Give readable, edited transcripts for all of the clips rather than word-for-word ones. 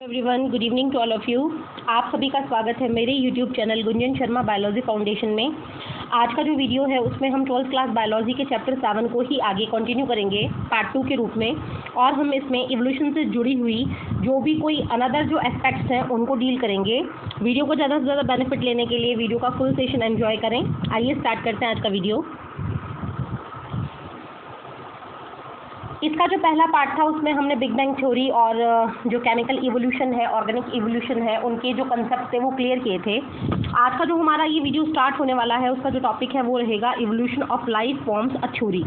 Everyone, good evening to all of you. आप सभी का स्वागत है मेरे YouTube channel Gunjan Sharma biology foundation में। आज का जो वीडियो है उसमें हम 12th क्लास बायोलॉजी के चैप्टर 7 को ही आगे कंटिन्यू करेंगे पार्ट 2 के रूप में, और हम इसमें इवोल्यूशन से जुड़ी हुई जो भी कोई अनदर जो एस्पेक्ट्स हैं उनको डील करेंगे। वीडियो को ज़्यादा से ज़्यादा बेनिफिट लेने के लिए वीडियो का फुल सेशन एंजॉय करें। आइए स्टार्ट करते हैं आज का वीडियो। इसका जो पहला पार्ट था उसमें हमने बिग बैंग थ्योरी और जो केमिकल इवोल्यूशन है, ऑर्गेनिक इवोल्यूशन है, उनके जो कंसेप्ट थे वो क्लियर किए थे। आज का जो हमारा ये वीडियो स्टार्ट होने वाला है उसका जो टॉपिक है वो रहेगा evolution of life forms a theory.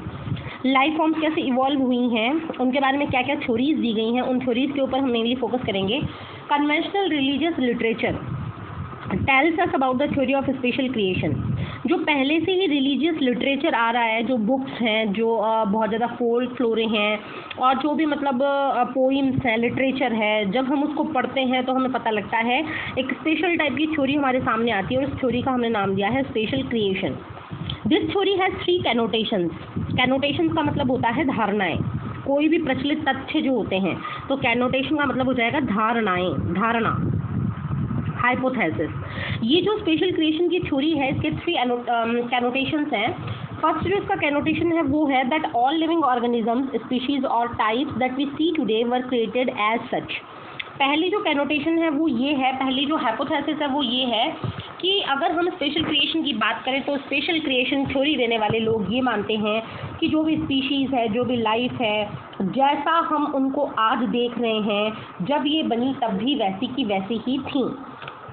Life forms कैसे इवॉल्व हुई हैं, उनके बारे में क्या क्या थ्योरीज दी गई हैं, उन थ्योरीज के ऊपर हम मेनली फोकस करेंगे। Conventional religious literature tells us about the theory of special creation. जो पहले से ही रिलीजियस लिटरेचर आ रहा है, जो बुक्स हैं, जो बहुत ज़्यादा फोल्क फ्लोरे हैं और जो भी मतलब पोइम्स हैं, लिटरेचर है, जब हम उसको पढ़ते हैं तो हमें पता लगता है एक स्पेशल टाइप की थ्योरी हमारे सामने आती है, और इस थ्योरी का हमने नाम दिया है special creation. This theory has 3 कैनोटेशंस। कैनोटेशंस का मतलब होता है धारणाएं। कोई भी प्रचलित तथ्य जो होते हैं तो कैनोटेशन का मतलब हो जाएगा धारणाएं, धारणा, हाइपोथेसिस। ये जो स्पेशल क्रिएशन की थ्योरी है इसके 3 कैनोटेशंस हैं। फर्स्ट जो इसका कैनोटेशन है वो है that all living organisms, species और types that we see today were created as such. पहली जो कैनोटेशन है वो ये है, पहली जो हाइपोथेसिस है वो ये है कि अगर हम स्पेशल क्रिएशन की बात करें तो स्पेशल क्रिएशन थ्योरी देने वाले लोग ये मानते हैं कि जो भी स्पीशीज़ है, जो भी लाइफ है, जैसा हम उनको आज देख रहे हैं, जब ये बनी तब भी वैसी की वैसी ही थी।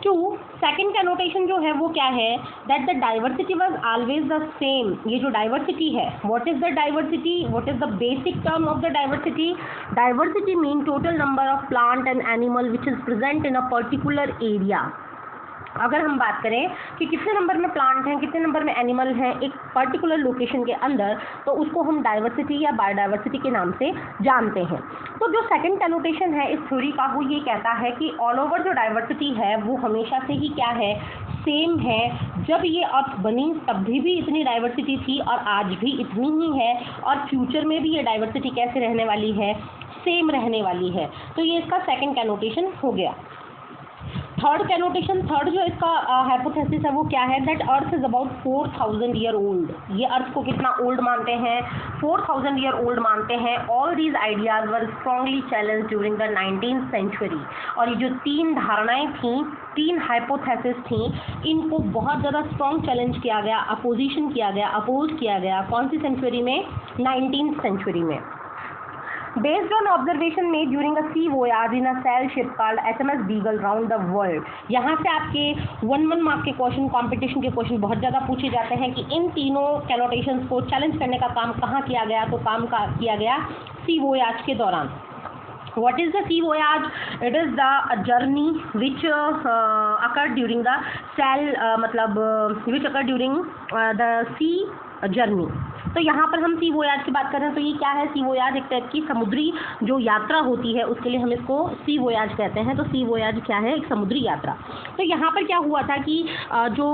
2, सेकेंड कैनोटेशन जो है वो क्या है, that the diversity was always the same. ये जो डाइवर्सिटी है, what is the diversity, what is the basic term of the diversity. Diversity mean total number of plant and animal which is present in a particular area. अगर हम बात करें कि कितने number में प्लांट हैं, कितने नंबर में एनिमल हैं एक पर्टिकुलर लोकेशन के अंदर, तो उसको हम डाइवर्सिटी या बायोडाइवर्सिटी के नाम से जानते हैं। तो जो सेकंड कैनोटेशन है इस थ्योरी का वो ये कहता है कि ऑल ओवर जो डाइवर्सिटी है वो हमेशा से ही क्या है, सेम है। जब ये अर्थ बनी तब भी इतनी डाइवर्सिटी थी और आज भी इतनी ही है, और फ्यूचर में भी ये डाइवर्सिटी कैसे रहने वाली है, सेम रहने वाली है। तो ये इसका सेकंड कैनोटेशन हो गया। थर्ड कैनोटेशन, थर्ड जो इसका हाइपोथेसिस है वो क्या है, that earth is about 4000 year old. ये अर्थ को कितना ओल्ड मानते हैं, 4000 ईयर ओल्ड मानते हैं। All these ideas were strongly challenge during the 19th century. और ये जो 3 धारणाएं थी, 3 हाइपोथेसिस थी, इनको बहुत ज़्यादा स्ट्रॉन्ग चैलेंज किया गया, अपोजिशन किया गया, अपोज किया गया। कौन सी सेंचुरी में, 19th सेंचुरी में। Based on observation made during a sea voyage in a sail ship called HMS Beagle round the world। यहाँ से आपके 1 मार्क के क्वेश्चन, कंपटीशन के क्वेश्चन बहुत ज़्यादा पूछे जाते हैं कि इन तीनों कैनोटेशंस को चैलेंज करने का काम कहाँ किया गया, तो काम किया गया सी वोयाज के दौरान। What is the sea voyage? It is the journey which occurred during the which occurred during the sea journey। तो यहाँ पर हम सी वोयाज की बात कर रहे हैं, तो ये क्या है, सी वोयाज एक टाइप की समुद्री जो यात्रा होती है उसके लिए हम इसको सी वोयाज कहते हैं। तो सी वोयाज क्या है, एक समुद्री यात्रा। तो यहाँ पर क्या हुआ था कि जो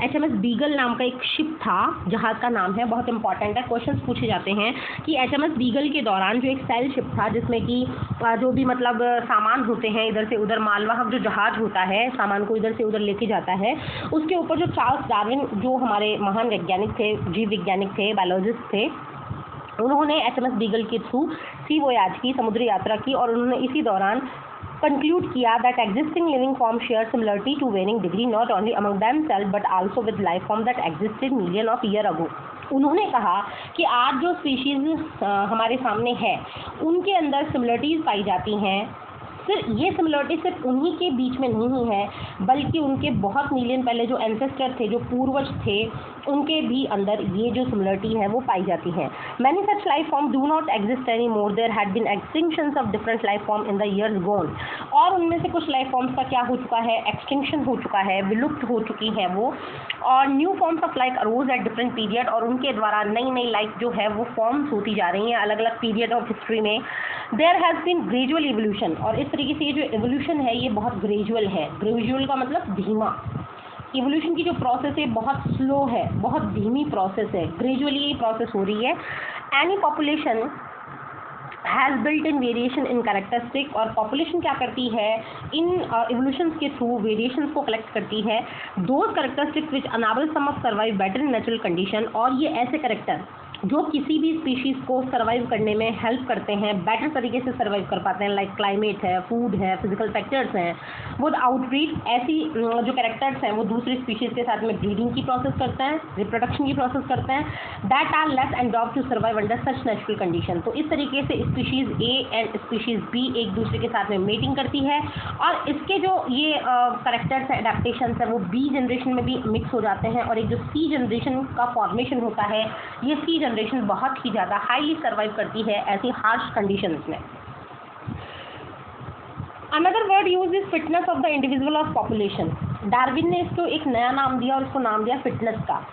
HMS बीगल नाम का एक शिप था, जहाज़ का नाम है, बहुत इंपॉर्टेंट है, क्वेश्चन पूछे जाते हैं कि HMS बीगल के दौरान जो एक सेल शिप था जिसमें कि जो भी मतलब सामान होते हैं इधर से उधर, मालवाहक जो जहाज होता है सामान को इधर से उधर लेके जाता है, उसके ऊपर जो चार्ल्स डार्विन जो हमारे महान वैज्ञानिक थे, जीव वैज्ञानिक थे, बायोलॉजिस्ट थे, उन्होंने HMS बीगल के थ्रू सी वोयाज की, समुद्री यात्रा की, और उन्होंने इसी दौरान कंक्लूड किया that existing living form share similarity to varying degree not only among themself but also with life form that existed million of year ago. उन्होंने कहा कि आज जो स्पीशीज़ हमारे सामने है उनके अंदर सिमिलरिटीज़ पाई जाती हैं। सिर्फ ये सिमिलरिटी सिर्फ उन्हीं के बीच में नहीं है, बल्कि उनके बहुत मिलियन पहले जो एंसेस्टर थे, जो पूर्वज थे, उनके भी अंदर ये जो सिमिलरिटी है वो पाई जाती है। Many such life form do not exist any more, there had been extinctions of different life form in the years gone. और उनमें से कुछ लाइफ फॉर्म्स का क्या हो चुका है, एक्सटिंक्शन हो चुका है, विलुप्त हो चुकी हैं वो, और new forms of life arose at different period, और उनके द्वारा नई नई लाइफ जो है वो फॉर्म्स होती जा रही हैं अलग अलग पीरियड ऑफ हिस्ट्री में। There has been gradual evolution, और इस तरीके से ये जो इवोल्यूशन है ये बहुत ग्रेजुअल है। ग्रेजुअल का मतलब धीमा। इवोल्यूशन की जो प्रोसेस है बहुत स्लो है, बहुत धीमी प्रोसेस है, ग्रेजुअली ये प्रोसेस हो रही है। Any population has built in variation in characteristic, और पॉपुलेशन क्या करती है, इन इवोल्यूशन के थ्रू वेरिएशंस को कलेक्ट करती है, those characteristics which enable some of survive better in natural condition, और ये ऐसे कैरेक्टर जो किसी भी स्पीशीज़ को सर्वाइव करने में हेल्प करते हैं, बेटर तरीके से सर्वाइव कर पाते हैं, लाइक क्लाइमेट है, फूड है, फिजिकल फैक्टर्स हैं, वो आउटब्रीड, ऐसी जो कैरेक्टर्स हैं वो दूसरी स्पीशीज़ के साथ में ब्रीडिंग की प्रोसेस करते हैं, रिप्रोडक्शन की प्रोसेस करते हैं, that are less adapted to survive under such natural condition. तो इस तरीके से species A and species B एक दूसरे के साथ में मेटिंग करती है, और इसके जो ये कैरेक्टर्स हैं, एडेप्टेशन है, वो बी जनरेशन में भी मिक्स हो जाते हैं, और एक जो सी जनरेशन का फॉर्मेशन होता है, ये सी जनरेशन बहुत ही ज़्यादा हाईली सर्वाइव करती है ऐसी हार्श कंडीशंस में। Another word use is fitness of the individual of population. Darwin ने इसको एक नया नाम दिया और इसको नाम दिया फिटनेस का।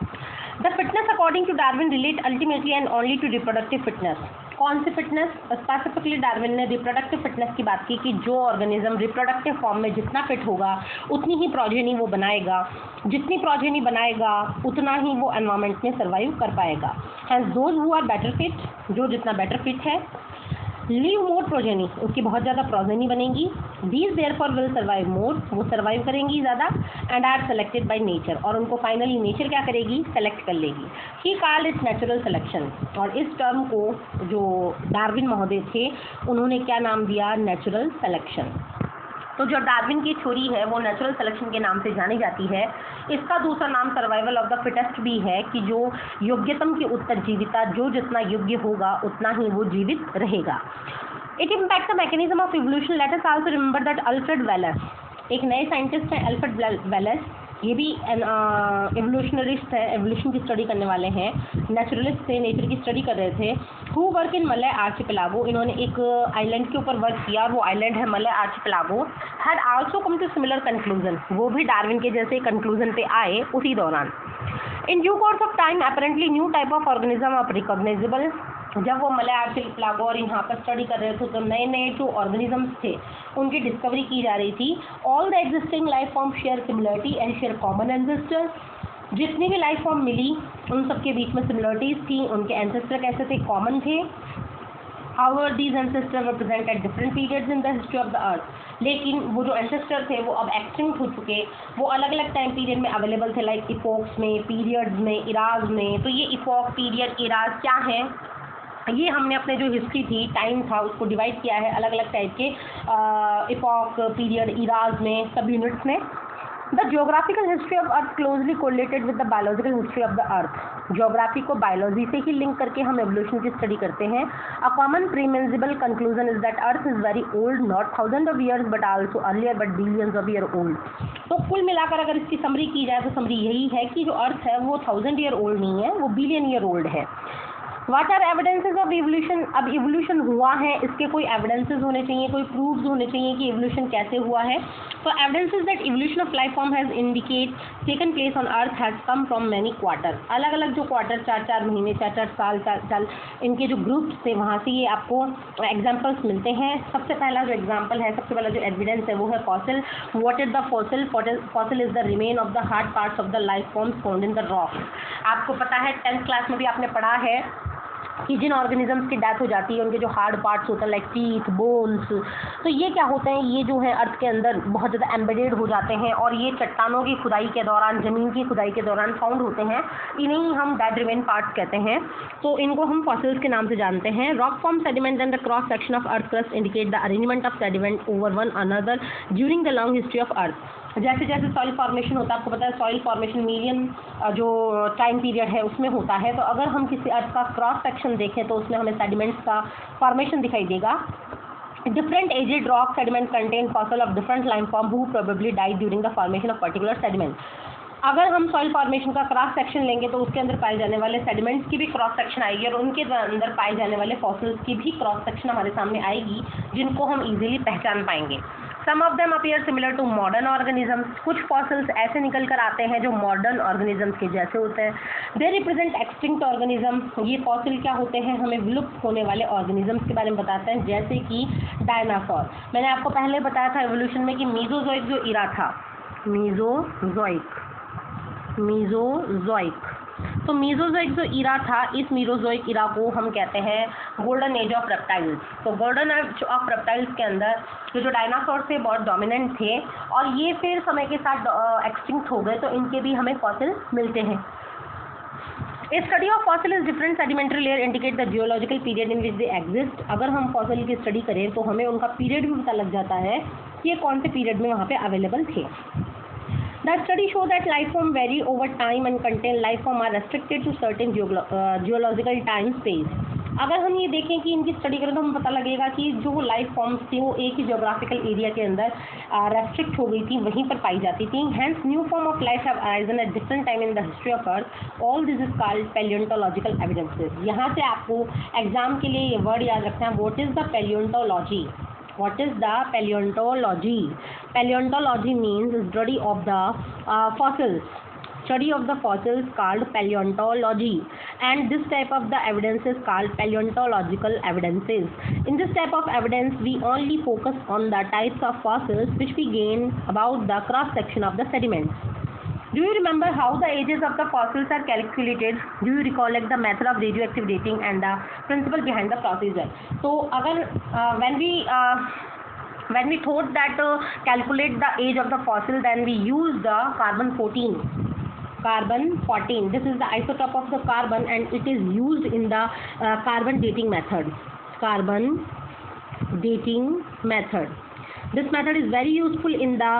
The fitness according to Darwin relate ultimately and only to reproductive fitness. कौन सी फिटनेस? स्पेसिफिकली डार्विन ने रिप्रोडक्टिव फिटनेस की बात की कि जो ऑर्गेनिज्म रिप्रोडक्टिव फॉर्म में जितना फिट होगा उतनी ही प्रोजेनी वो बनाएगा, जितनी प्रोजेनी बनाएगा उतना ही वो एनवायरनमेंट में सर्वाइव कर पाएगा। Hence those who are better fit, जो जितना बेटर फिट है, लीव मोर प्रोजेनी, उसकी बहुत ज़्यादा प्रोजेनी बनेगी, these therefore will survive more, वो सर्वाइव करेंगी ज़्यादा, and are selected by nature, और उनको फाइनली नेचर क्या करेगी, सेलेक्ट कर लेगी। He called its natural selection, और इस टर्म को जो डार्विन महोदय थे उन्होंने क्या नाम दिया, नेचुरल सिलेक्शन। तो जो डार्विन की थ्योरी है वो नेचुरल सिलेक्शन के नाम से जानी जाती है। इसका दूसरा नाम सर्वाइवल ऑफ द फिटेस्ट भी है कि जो योग्यतम की उत्तरजीविता, जो जितना योग्य होगा उतना ही वो जीवित रहेगा। It impact the mechanism of evolution. Let us also remember that Alfred Wallace, एक नए साइंटिस्ट हैं अल्फ्रेड वेलस, ये भी एवोल्यूशनरिस्ट है, एवोल्यूशन की स्टडी करने वाले हैं, नेचुरलिस्ट थे, नेचर की स्टडी कर रहे थे। Who work in Malay archipelago, इन्होंने एक आइलैंड के ऊपर वर्क किया, वो आइलैंड है Malay archipelago. Had also come to similar conclusion, वो भी डार्विन के जैसे कंक्लूजन पे आए उसी दौरान। In due course of time apparently new type of organism of recognisable, जब वो मलय आर्चिपेलागो और यहाँ पर स्टडी कर रहे थे तो नए नए जो ऑर्गेनिजम्स थे उनकी डिस्कवरी की जा रही थी। All the existing life form share similarity and share common ancestor, जितनी भी लाइफ फॉर्म मिली उन सबके बीच में सिमिलरिटीज थी, उनके एंसेस्टर कैसे थे, कॉमन थे। However, these ancestors were present at different periods in the history of the earth. लेकिन वो जो एंसेस्टर थे वो अब एक्सटिंक्ट हो चुके, वो अलग अलग टाइम पीरियड में अवेलेबल थे, लाइक इपोक्स में, पीरियड्स में, इराज में। तो ये इपोक, पीरियड, इराज क्या है, ये हमने अपने जो हिस्ट्री थी, टाइम था, उसको डिवाइड किया है अलग अलग टाइप के इपोक, पीरियड, इराज में, सब यूनिट्स में। The geographical history of earth closely correlated with the biological history of the earth. Geography को बायोलॉजी से ही लिंक करके हम एवोल्यूशन की स्टडी करते हैं। अ कॉमन प्रीमेंसिबल conclusion is that earth is very old, not thousand of years but also earlier but billions of year old. तो कुल मिलाकर अगर इसकी समरी की जाए तो समरी यही है कि जो अर्थ है वो 1000 ईयर ओल्ड नहीं है, वो बिलियन ईयर ओल्ड है। What are evidences of evolution? अब इवोल्यूशन हुआ है, इसके कोई एविडेंसेस होने चाहिए, कोई प्रूफ्स होने चाहिए कि इवोल्यूशन कैसे हुआ है। तो evidences that evolution of life form has indicate taken place on earth has come from many quarter. अलग अलग जो क्वार्टर, 4-4 महीने, 4-4 साल, 4 साल, इनके जो ग्रुप्स थे वहाँ से ये आपको एग्जाम्पल्स मिलते हैं। सबसे पहला जो एग्जाम्पल है, सबसे पहला जो एविडेंस है वो है fossil. What is the fossil? Fossil is the remain of the hard parts of the life forms found in the rock. आपको पता है 10th क्लास में भी आपने पढ़ा है कि जिन ऑर्गेनिजम्स की डेथ हो जाती है उनके जो हार्ड पार्ट्स होते हैं, लाइक टीथ, बोन्स, तो ये क्या होते हैं, ये जो है अर्थ के अंदर बहुत ज़्यादा एम्बेडेड हो जाते हैं और ये चट्टानों की खुदाई के दौरान, ज़मीन की खुदाई के दौरान फाउंड होते हैं। इन्हीं हम डेड रिमेन पार्ट्स कहते हैं, तो इनको हम फॉसिल्स के नाम से जानते हैं। Rock form sediment and the cross section of earth crust indicate the arrangement of sediment over one another during the long history of अर्थ। जैसे जैसे सॉइल फॉर्मेशन होता है, आपको पता है सॉइल फॉर्मेशन मिलियन जो टाइम पीरियड है उसमें होता है। तो अगर हम किसी अर्थ का क्रॉस सेक्शन देखें तो उसमें हमें सेडिमेंट्स का फॉर्मेशन दिखाई देगा। Different aged rock sediment contain fossil of different life form who probably died during the formation of particular sediment. अगर हम सॉइल फॉर्मेशन का क्रॉस सेक्शन लेंगे तो उसके अंदर पाए जाने वाले सेडिमेंट्स की भी क्रॉस सेक्शन आएगी और उनके अंदर पाए जाने वाले फॉसिल्स की भी क्रॉस सेक्शन हमारे सामने आएगी, जिनको हम इजीली पहचान पाएंगे। Some of them appear similar to modern organisms. कुछ फॉसिल्स ऐसे निकल कर आते हैं जो मॉडर्न ऑर्गेनिजम्स के जैसे होते हैं। They represent extinct organism. ये फॉसिल क्या होते हैं, हमें विलुप्त होने वाले ऑर्गेनिजम्स के बारे में बताते हैं, जैसे कि डायनासोर। मैंने आपको पहले बताया था एवोल्यूशन में कि मीजोजोइक जो इरा था, मीजोजोइक, तो मीजोजोइक जो इरा था, इस मीजोजोइक इरा को हम कहते हैं गोल्डन एज ऑफ रेप्टाइल्स। तो गोल्डन एज ऑफ रेप्टाइल्स के अंदर ये जो डायनासोर थे बहुत डोमिनेंट थे और ये फिर समय के साथ एक्सटिंक्ट हो गए, तो इनके भी हमें फॉसिल मिलते हैं। A study of fossil is different sedimentary layer indicate the geological period in which they exist। अगर हम फॉसिल की स्टडी करें तो हमें उनका पीरियड भी पता लग जाता है कि ये कौन से पीरियड में वहाँ पे अवेलेबल थे। The study show that life form vary over time and contain life form are restricted to certain geological time space। अगर हम ये देखें कि इनकी स्टडी करें तो हमें पता लगेगा कि जो लाइफ फॉर्म्स थी वो एक ही जोग्राफिकल एरिया के अंदर रेस्ट्रिक्ट हो गई थी, वहीं पर पाई जाती थी। Hence new form of life have arisen at different time in the history of earth. All this is called paleontological evidences. यहाँ से आपको एग्जाम के लिए ये वर्ड याद रखना है, what is the palaeontology. What is the paleontology? Paleontology means study of the fossils. Study of the fossils called paleontology, and this type of the evidence is called paleontological evidences. In this type of evidence, we only focus on the types of fossils which we gain about the cross section of the sediments. Do you remember how the ages of the fossils are calculated? Do you recollect the method of radioactive dating and the principle behind the procedure? So अगर when we thought that calculate the age of the fossil, then we use the carbon 14. This is the isotope of the carbon and it is used in the carbon dating method. This method is very useful in the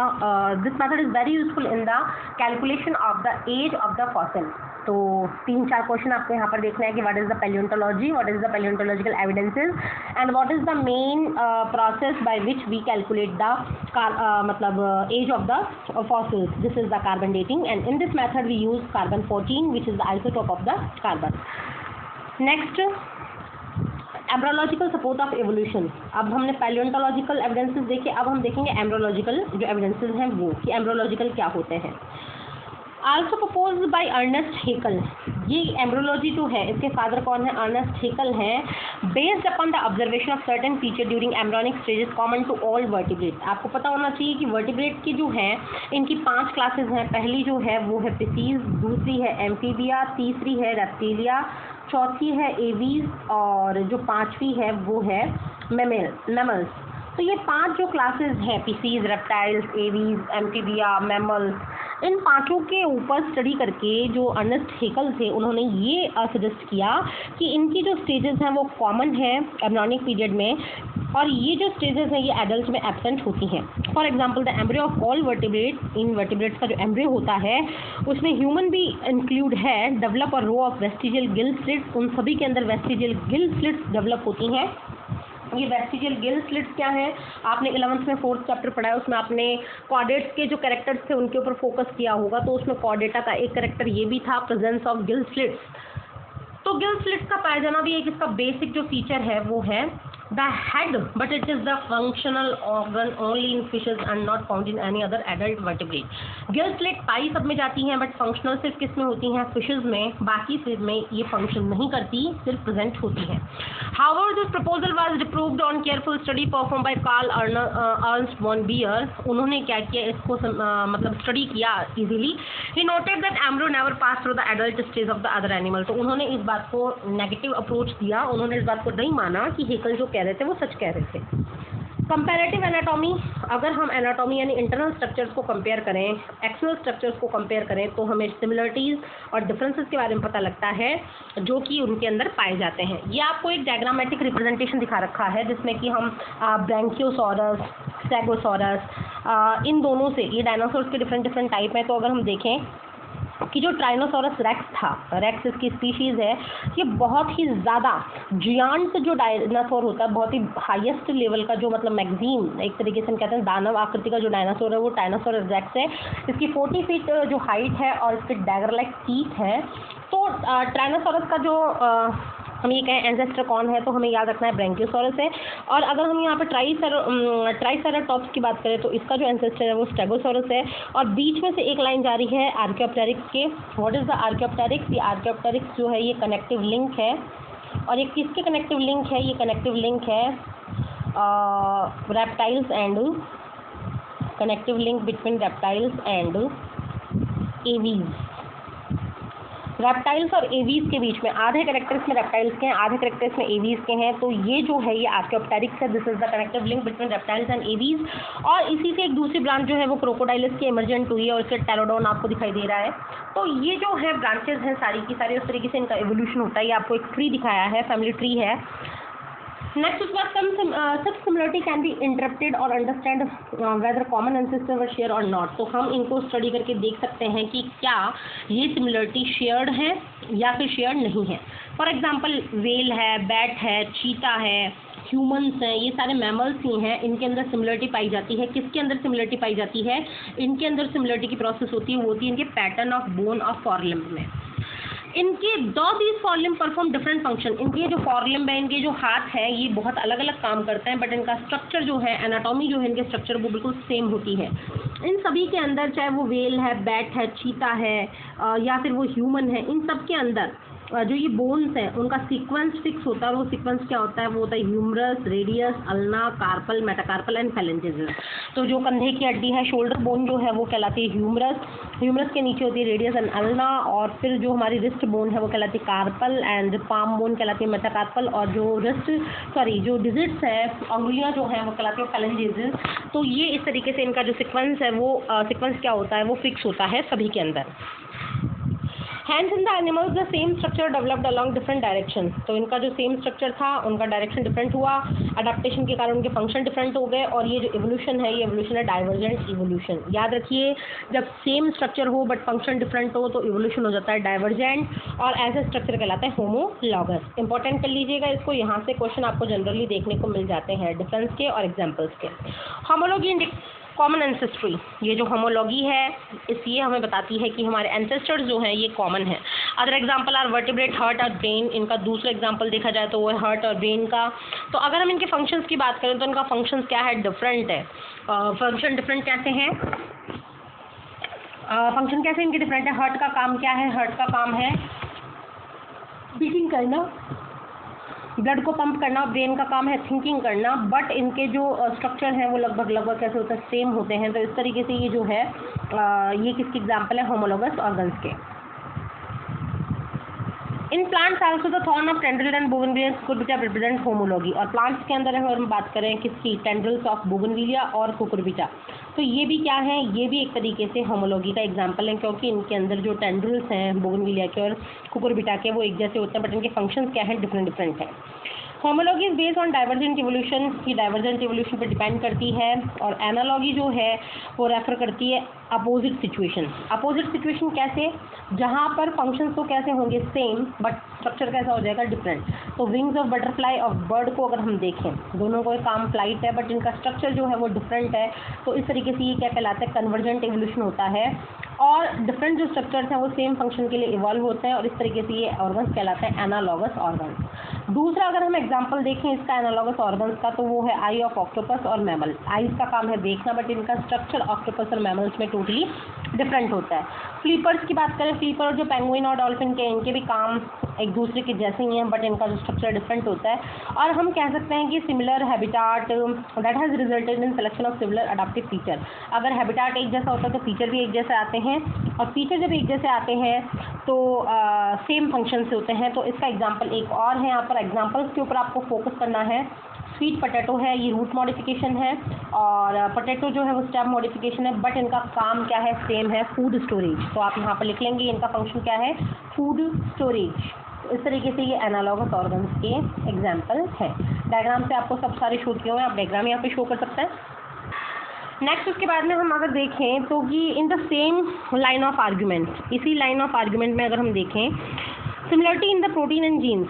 calculation of the age of the fossil. तो 3-4 question आपको यहाँ पर देखना है कि what is the palaeontology, what is the palaeontological evidences and what is the main process by which we calculate the age of the fossils. This is the carbon dating and in this method we use carbon 14 which is the isotope of the carbon. Next, embryological support of evolution. अब हमने palaeontological evidences देखे, अब हम देखेंगे embryological जो evidences हैं वो कि एम्ब्रोलॉजिकल क्या होते हैं। Also propose by Ernest Haeckel. ये एम्ब्रोलॉजी जो है इसके फादर कौन है? अर्नेस्ट हेकल हैं। Based upon the observation of certain feature during embryonic stages common to all vertebrate. आपको पता होना चाहिए कि वर्टिब्रेट की जो हैं इनकी 5 क्लासेस हैं। पहली जो है वो है पिसीज, दूसरी है एम्फीबिया, तीसरी है रेप्टिलिया, चौथी है एवीज और जो 5वीं है वो है मैमल्स। तो ये 5 जो क्लासेस हैं, pisces, reptiles, aves, amphibia, mammals, इन 5 के ऊपर स्टडी करके जो अर्नेस्ट हेकल थे उन्होंने ये सजेस्ट किया कि इनकी जो स्टेजेस हैं वो कॉमन है एम्ब्रियोनिक पीरियड में और ये जो स्टेजेस हैं ये एडल्ट में एब्सेंट होती हैं। For example the embryo of all vertebrate, in vertebrates का जो एम्ब्रियो होता है उसमें ह्यूमन भी इंक्लूड है, डेवलप और row of vestigial gill slits. उन सभी के अंदर वेस्टिजियल गिल स्लिट्स डेवलप होती हैं। ये वेस्टिजियल गिल स्लिट्स क्या हैं? आपने 11th में 4th चैप्टर पढ़ा है, उसमें आपने कॉर्डेट्स के जो कैरेक्टर्स थे उनके ऊपर फोकस किया होगा, तो उसमें कॉर्डेटा का एक कैरेक्टर ये भी था, प्रेजेंस ऑफ गिल स्लिट्स। तो गिल स्लिट्स का पाया जाना भी एक इसका बेसिक जो फीचर है वो है the head, but it is the functional organ only in fishes and not found in any other adult vertebrate. Gill slit पाई सब में जाती हैं बट फंक्शनल सिर्फ किस में होती हैं? फिशेज में, बाकी सिर्फ में ये फंक्शन नहीं करती, सिर्फ प्रेजेंट होती हैं। However this proposal was disproved on careful study performed by Karl Ernst von Baer. उन्होंने क्या किया, इसको स्टडी किया easily. He noted that embryo never pass through the adult stage of the other animal. तो उन्होंने इस बात को नेगेटिव अप्रोच दिया, उन्होंने इस बात को नहीं माना कि हेकल जो कह रहे थे वो सच कह रहे थे। कंपैरेटिव एनाटॉमी, अगर हम एनाटॉमी यानी इंटरनल स्ट्रक्चर्स को कंपेयर करें, एक्सटर्नल स्ट्रक्चर्स को कंपेयर करें तो हमें सिमिलरिटीज़ और डिफरेंसेस के बारे में पता लगता है जो कि उनके अंदर पाए जाते हैं। ये आपको एक डायग्रामेटिक रिप्रेजेंटेशन दिखा रखा है जिसमें कि हम ब्रैंकियोसॉरस, स्टेगोसॉरस, इन दोनों से, ये डायनासोर्स के डिफरेंट टाइप हैं। तो अगर हम देखें कि जो ट्राइनोसॉरस रेक्स था, रेक्स इसकी स्पीशीज़ है, ये बहुत ही ज़्यादा जियांट जो डायनासोर होता है, बहुत ही हाईएस्ट लेवल का जो मैगजीन, एक तरीके से हम कहते हैं दानव आकृति का जो डायनासोर है वो ट्राइनोसॉरस रेक्स है। इसकी 40 फीट जो हाइट है और इसके डैगर लाइक टीथ है। तो ट्राइनोसॉरस का जो हम ये कहें एंसेस्टर कौन है तो हमें याद रखना है ब्रैंकियोसॉरस है। और अगर हम यहाँ पर ट्राइसेराटॉप्स की बात करें तो इसका जो एंसेस्टर है वो स्टेगोसॉरस है। और बीच में से एक लाइन जा रही है आर्कियोप्टेरिक्स के। What is the Archaeopteryx? ये आर्कियोप्टेरिक्स जो है ये कनेक्टिव लिंक है। और ये किसके कनेक्टिव लिंक है? ये कनेक्टिव लिंक है reptiles and connective link between reptiles and aves. Reptiles और एवीज के बीच में आधे कैरेक्टर्स में रेप्टाइल्स के हैं, आधे कैरेक्टर्स में एवीज के हैं। तो ये जो है ये आर्कियोप्टेरिक्स है, this is the connective link between reptiles and aves. और इसी से एक दूसरी ब्रांच जो है वो क्रोकोडाइलस की इमर्जेंट हुई है और इसके टेरोडोन आपको दिखाई दे रहा है। तो ये जो है ब्रांचेज हैं सारी की सारी, उस तरीके से इनका एवोल्यूशन होता है। ये आपको एक ट्री दिखाया है, फैमिली ट्री है। नेक्स्ट उसके बाद सब सिमिलरिटी कैन बी इंटरप्टेड और अंडरस्टैंड वेदर कॉमन एंसेस्टर वर शेयर और नॉट। तो हम इनको स्टडी करके देख सकते हैं कि क्या ये सिमिलरिटी शेयर्ड है या फिर शेयर्ड नहीं है। फॉर एग्जांपल वेल है, बैट है, चीता है, ह्यूमंस हैं, ये सारे मैमल्स ही हैं, इनके अंदर सिमिलरिटी पाई जाती है। किसके अंदर सिमिलरिटी पाई जाती है? इनके अंदर सिमिलरिटी की प्रोसेस होती है, वो होती है इनके पैटर्न ऑफ बोन ऑफ फॉरलिम्ब में। इनके दो दीज फॉरलिम्ब परफॉर्म डिफरेंट फंक्शन। इनके जो फॉरलिम्ब है, इनके जो हाथ है, ये बहुत अलग अलग काम करते हैं, बट इनका स्ट्रक्चर जो है, एनाटॉमी जो है इनके स्ट्रक्चर वो बिल्कुल सेम होती है। इन सभी के अंदर, चाहे वो वेल है, बैट है, चीता है या फिर वो ह्यूमन है, इन सब के अंदर जो ये बोन्स हैं उनका सीक्वेंस फिक्स होता है। वो सीक्वेंस क्या होता है? वो होता है humerus, radius, ulna, carpal, metacarpal and phalanges. तो जो कंधे की हड्डी है, शोल्डर बोन जो है वो कहलाती है ह्यूमरस, ह्यूमरस के नीचे होती है रेडियस एंड अल्ना, और फिर जो हमारी रिस्ट बोन है वो कहलाती है कार्पल, एंड पाम बोन कहलाती है मेटाकार्पल, और जो जो डिजिट्स है, अंगुलियाँ जो हैं वो कहलाती है फेलेंजेस। तो ये इस तरीके से इनका जो सीक्वेंस है वो सीक्वेंस क्या होता है? वो फिक्स होता है सभी के अंदर। Hands in the animals the same structure developed along different direction. तो इनका जो सेम स्ट्रक्चर था, उनका डायरेक्शन डिफरेंट हुआ, अडेप्टेशन के कारण उनके फंक्शन डिफरेंट हो गए, और ये जो इवोल्यूशन है, ये इवोल्यूशन है डाइवर्जेंट इवोल्यूशन। याद रखिए, जब सेम स्ट्रक्चर हो बट फंक्शन डिफरेंट हो तो इवोल्यूशन हो जाता है डाइवर्जेंट, और ऐसे स्ट्रक्चर कहलाता है होमोलॉगस। इंपॉर्टेंट कर लीजिएगा इसको, यहाँ से क्वेश्चन आपको जनरली देखने को मिल जाते हैं डिफरेंस के और एग्जाम्पल्स के। होमोलॉगी कॉमन एंसेस्ट्री, ये जो होमोलॉगी है ये हमें बताती है कि हमारे एंसेस्टर्स जो हैं ये कॉमन है। Other example are vertebrate, heart और ब्रेन। इनका दूसरा एग्जांपल देखा जाए तो वो है हार्ट और ब्रेन का। तो अगर हम इनके फंक्शंस की बात करें तो इनका फंक्शंस क्या है? डिफरेंट है। फंक्शन डिफरेंट कैसे हैं? फंक्शन कैसे इनके डिफरेंट है? हार्ट का काम क्या है? हार्ट का काम है बीटिंग करना, ब्लड को पंप करना। ब्रेन का काम है थिंकिंग करना, बट इनके जो स्ट्रक्चर हैं वो लगभग कैसे होते हैं? सेम होते हैं। तो इस तरीके से ये जो है ये किसकी एग्जांपल है? होमोलॉगस ऑर्गन्स के। In plants also the thorn of tendril and bougainvillea Cucurbita represent homology. और प्लांट्स के अंदर अगर हम बात करें किसकी? टेंड्रिल्स ऑफ बोगनविलिया और कुकुरबिटा, तो ये भी क्या है? ये भी एक तरीके से होमोलॉगी का एग्जांपल है, क्योंकि इनके अंदर जो टेंड्रिल्स हैं बोगनविलिया के और कुकुरबिटा के वो एक जैसे होते हैं, बट इनके फंक्शंस क्या हैं? डिफरेंट है। Homology is based on divergent evolution, की डाइवर्जेंट इवोल्यूशन पर डिपेंड करती है। और एनालॉगी जो है वो रेफर करती है अपोजिट सिचुएशन। अपोजिट सिचुएशन कैसे? जहाँ पर फंक्शंस तो कैसे होंगे? सेम, बट स्ट्रक्चर कैसा हो जाएगा? डिफरेंट। तो विंग्स ऑफ बटरफ्लाई और बर्ड को अगर हम देखें, दोनों को काम फ्लाइट है, बट इनका स्ट्रक्चर जो है वो डिफरेंट है। तो इस तरीके से ये क्या कहलाता है? कन्वर्जेंट इवोल्यूशन होता है। और डिफरेंट जो स्ट्रक्चर्स हैं वो सेम फंक्शन के लिए इवॉल्व होते हैं, और इस तरीके से ये ऑर्गन्स कहलाते हैं एनालॉगस ऑर्गन्स। दूसरा अगर हम एग्जांपल देखें इसका एनालॉगस ऑर्गन्स का, तो वो है आई ऑफ ऑक्टोपस और मैमल। आईज का काम है देखना, बट इनका स्ट्रक्चर ऑक्टोपस और मैमल्स में टोटली डिफरेंट होता है। फ्लीपर्स की बात करें, फ्लीपर और जो पेंगुइन और डॉल्फिन के, इनके भी काम एक दूसरे के जैसे ही हैं, बट इनका जो स्ट्रक्चर डिफरेंट होता है। और हम कह सकते हैं कि similar habitat that has resulted in selection of similar adaptive feature. अगर हैबिटाट एक जैसा होता है तो फीचर भी एक जैसे आते हैं, और फीचर जब एक जैसे आते हैं तो सेम फंक्शन से होते हैं। तो इसका एग्जांपल एक और है, यहाँ पर एग्जांपल्स के ऊपर आपको फोकस करना है। स्वीट पोटैटो है, ये रूट मॉडिफिकेशन है, और पोटैटो जो है वो स्टेम मॉडिफिकेशन है, बट इनका काम क्या है? सेम है, फूड स्टोरेज। तो आप यहाँ पर लिख लेंगे इनका फंक्शन क्या है? Food storage. तो इस तरीके से ये एनालॉगस ऑर्गन्स के एग्जाम्पल है। डायग्राम से आपको सब सारे शो किए हुए हैं, आप डायग्राम यहाँ पे शो कर सकते हैं। नेक्स्ट उसके बाद में हम अगर देखें तो कि in the same line of argument, इसी लाइन ऑफ आर्ग्यूमेंट में अगर हम देखें similarity in the protein and genes,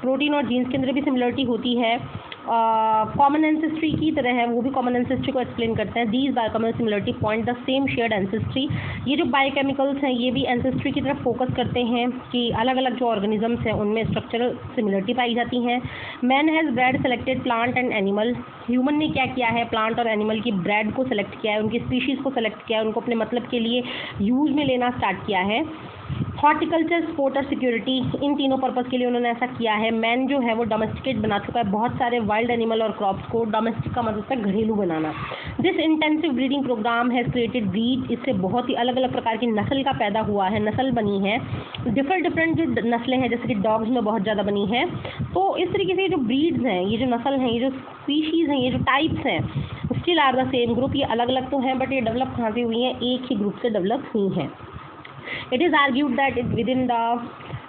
protein और जीन्स के अंदर भी सिमिलरिटी होती है। कॉमन एंसेस्ट्री की तरह है, वो भी कॉमन एंसेस्ट्री को एक्सप्लेन करते हैं। These biochemical similarity point the same shared ancestry. ये जो बायोकेमिकल्स हैं ये भी एंसेस्ट्री की तरफ फोकस करते हैं कि अलग अलग जो ऑर्गेनिजम्स हैं उनमें स्ट्रक्चरल सिमिलरिटी पाई जाती हैं। Man has bread selected plant and animal. Human ने क्या किया है? प्लांट और एनिमल की ब्रेड को सेलेक्ट किया है, उनकी स्पीशीज़ को सेलेक्ट किया है, उनको अपने मतलब के लिए यूज़ में लेना स्टार्ट किया है। हॉर्टिकल्चर, स्पोर्ट और सिक्योरिटी, इन तीनों पर्पज़ के लिए उन्होंने ऐसा किया है। मैन जो है वो डोमेस्टिकेट बना चुका है बहुत सारे वाइल्ड एनिमल और क्रॉप्स को। डोमेस्टिक का मतलब है घरेलू बनाना। This intensive breeding programme has created breed, इससे बहुत ही अलग अलग प्रकार की नस्ल का पैदा हुआ है, नस्ल बनी है। डिफरेंट जो नस्लें हैं, जैसे कि डॉग्स में बहुत ज़्यादा बनी है। तो इस तरीके से ये जो ब्रीड्स हैं, ये जो नस्ल हैं, ये जो स्पीशीज़ हैं, ये जो टाइप्स हैं, still are the same group. ये अलग अलग तो हैं बट ये डेवलप कहाँ से हुई हैं, एक ही ग्रुप से डेवलप हुई हैं। It is argued that within the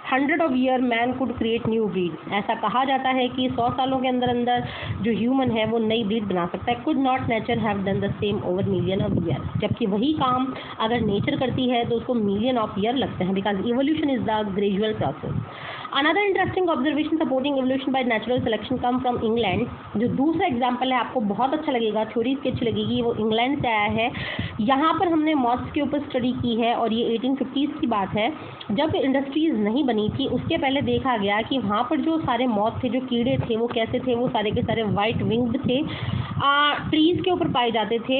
100 of year man could create new breed। ऐसा कहा जाता है कि 100 सालों के अंदर अंदर जो ह्यूमन है वो नई ब्रीड बना सकता है। Could not nature have done the same over million of year। जबकि वही काम अगर नेचर करती है तो उसको मिलियन ऑफ ईयर लगते हैं, because evolution is the gradual process। Another interesting observation supporting evolution by natural selection come from England। जो दूसरा एग्जाम्पल है आपको बहुत अच्छा लगेगा, थ्योरी इसकी अच्छी लगेगी, वो इंग्लैंड से आया है। यहाँ पर हमने मॉथ्स के ऊपर स्टडी की है और ये 1850s की बात है, जब इंडस्ट्रीज़ नहीं बनी थी। उसके पहले देखा गया कि वहाँ पर जो सारे मॉथ थे, जो कीड़े थे, वो कैसे थे, वो सारे के सारे वाइट विंग्ड थे, ट्रीज़ के ऊपर पाए जाते थे।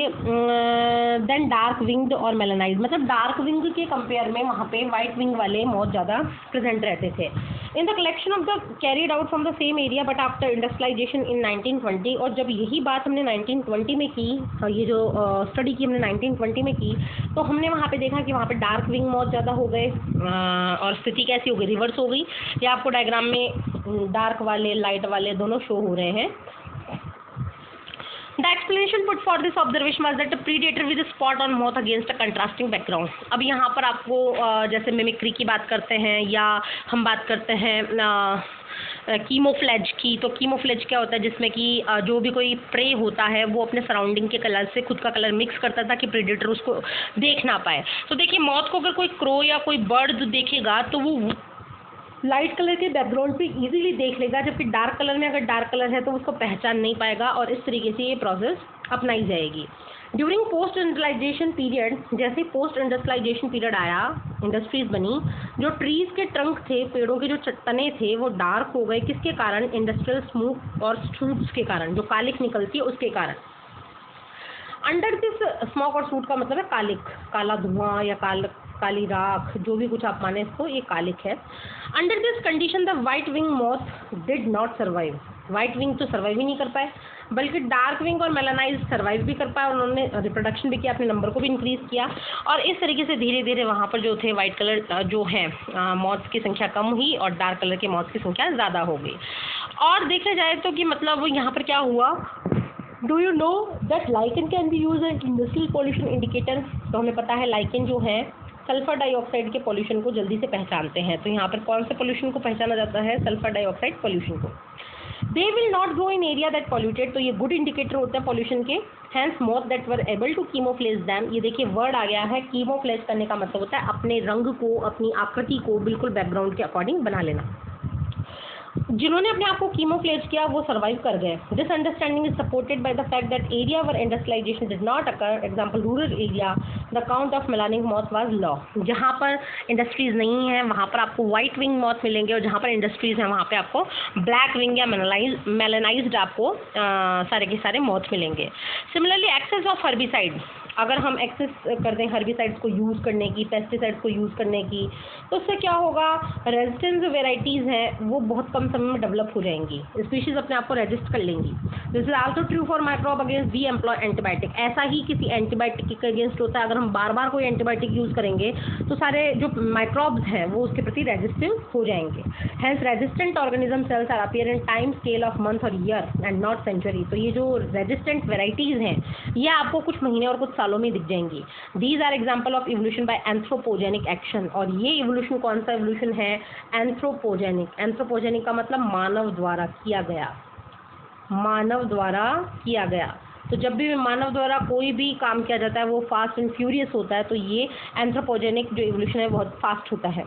देन डार्क विंग्ड और मेलानाइज्ड, मतलब डार्क विंग के कंपेयर में वहाँ पे वाइट विंग वाले मॉथ ज़्यादा प्रेजेंट रहते थे। In the collection of the carried out from the same area but after industrialization in 1920। और जब यही बात हमने 1920 में की, ये जो स्टडी की हमने 1920 में की, तो हमने वहाँ पे देखा कि वहाँ पे डार्क विंग मॉथ ज़्यादा हो गए। और स्थिति कैसी हो गई, रिवर्स हो गई। ये आपको डायग्राम में डार्क वाले, लाइट वाले दोनों शो हो रहे हैं। The explanation put for this observation was that a predator with a spot on moth against a contrasting background। अब यहाँ पर आपको जैसे मिमिक्री की बात करते हैं या हम बात करते हैं कीमोफ्लेज की, तो कीमोफ्लेज क्या होता है, जिसमें कि जो भी कोई प्रे होता है वो अपने सराउंडिंग के कलर से खुद का कलर मिक्स करता है ताकि प्रेडेटर उसको देख ना पाए। तो देखिए मौत को अगर कोई क्रो या कोई बर्ड देखेगा तो वो लाइट कलर के बैकग्राउंड पे इजीली देख लेगा, जबकि डार्क कलर में अगर डार्क कलर है तो उसको पहचान नहीं पाएगा, और इस तरीके से ये प्रोसेस अपनाई जाएगी। ड्यूरिंग पोस्ट इंडस्ट्रियलाइजेशन पीरियड, जैसे ही पोस्ट इंडस्ट्रियलाइजेशन पीरियड आया, इंडस्ट्रीज बनी, जो ट्रीज के ट्रंक थे, पेड़ों के जो तने थे, वो डार्क हो गए। किसके कारण? इंडस्ट्रियल स्मोक और सूट्स के कारण, जो कालिक निकलती है उसके कारण। अंडर दिस स्मोक और सूट का मतलब है कालिक, काला धुआं या काली राख, जो भी कुछ आप माने इसको, ये कालिक है। Under this condition the white wing moth did not survive. White wing तो सर्वाइव ही नहीं कर पाए, बल्कि डार्क विंग और मेलानाइज सर्वाइव भी कर पाए। उन्होंने रिप्रोडक्शन भी किया, अपने नंबर को भी इंक्रीज किया, और इस तरीके से धीरे धीरे वहाँ पर जो थे वाइट कलर जो है मॉथ्स की संख्या कम हुई और डार्क कलर के मॉथ्स की संख्या ज़्यादा हो गई। और देखा जाए तो कि मतलब यहाँ पर क्या हुआ, do you know that lichen can be use an industrial pollution indicator. तो हमें पता है लाइकेन जो है सल्फर डाइऑक्साइड के पॉल्यूशन को जल्दी से पहचानते हैं। तो यहाँ पर कौन से पॉल्यूशन को पहचाना जाता है? सल्फर डाइऑक्साइड पॉल्यूशन को। They will not grow in area that polluted, तो ये गुड इंडिकेटर होते हैं पॉल्यूशन के। Hence moth that were able to camouflage them, ये देखिए वर्ड आ गया है, कीमोफ्लेज करने का मतलब होता है अपने रंग को, अपनी आकृति को बिल्कुल बैकग्राउंड के अकॉर्डिंग बना लेना। जिन्होंने अपने आप को कीमोफ्लेज किया वो सर्वाइव कर गए। This understanding is supported by the fact that area where industrialization did not occur, example rural area, the count of melanic moth was low. जहाँ पर इंडस्ट्रीज नहीं है वहाँ पर आपको वाइट विंग मॉथ मिलेंगे, और जहाँ पर इंडस्ट्रीज हैं वहाँ पे आपको ब्लैक विंग या मेलानाइज्ड आपको सारे के सारे मॉथ मिलेंगे। सिमिलरली एक्सेस ऑफ हर्बिसाइड, अगर हम एक्सेस कर दें हर्बिसाइड्स को यूज़ करने की, पेस्टिसाइड्स को यूज़ करने की, तो उससे क्या होगा, रेजिस्टेंस जो वेराइटीज़ हैं वो बहुत कम समय में डेवलप हो जाएंगी, स्पीशीज़ अपने आप को रेजिस्ट कर लेंगी। This is also true for microbe against we employ antibiotic. ऐसा ही किसी एंटीबायोटिक के अगेंस्ट होता है, अगर हम बार बार कोई एंटीबायोटिक यूज़ करेंगे तो सारे जो माइक्रोब्स हैं वो उसके प्रति रेजिस्टेंट हो जाएंगे। Hence resistant organism cells are appear in time scale of month और ईयर एंड नॉट सेंचुरी। तो ये जो रेजिस्टेंट वेराइटीज़ हैं ये आपको कुछ महीने और कुछ सालों में दिख जाएंगी। These are example of evolution by anthropogenic action. और ये इवोल्यूशन कौन सा इवोल्यूशन है? एंथ्रोपोजेनिक। एंथ्रोपोजेनिक का मतलब मानव द्वारा किया गया, मानव द्वारा किया गया। तो जब भी मानव द्वारा कोई भी काम किया जाता है वो फास्ट एंड फ्यूरियस होता है, तो ये एंथ्रोपोजेनिक जो इवोल्यूशन है बहुत फास्ट होता है।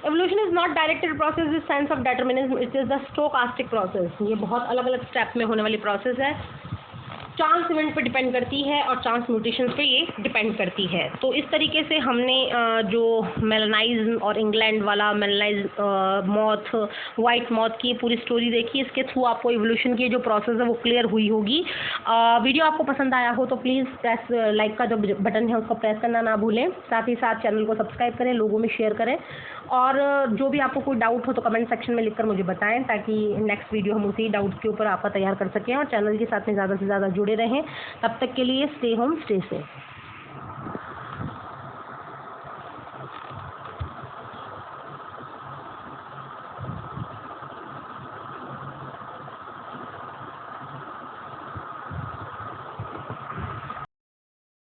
Evolution is not directed process with sense of determinism, it is the stochastic process। ये बहुत अलग अलग स्टेप में होने वाली प्रोसेस है। चांस इवेंट पे डिपेंड करती है और चांस म्यूटेशंस पे ये डिपेंड करती है। तो इस तरीके से हमने जो मेलानाइज्म और इंग्लैंड वाला मेलानाइज मॉथ, वाइट मॉथ की पूरी स्टोरी देखी। इसके थ्रू आपको इवोल्यूशन की जो प्रोसेस है वो क्लियर हुई होगी। वीडियो आपको पसंद आया हो तो प्लीज़ प्रेस लाइक का जो बटन है उसको प्रेस करना ना भूलें। साथ ही साथ चैनल को सब्सक्राइब करें, लोगों में शेयर करें, और जो भी आपको कोई डाउट हो तो कमेंट सेक्शन में लिखकर मुझे बताएं, ताकि नेक्स्ट वीडियो हम उसी डाउट्स के ऊपर आपका तैयार कर सकें और चैनल के साथ में ज़्यादा से ज़्यादा जुड़े रहें। तब तक के लिए स्टे होम, स्टे सेफ।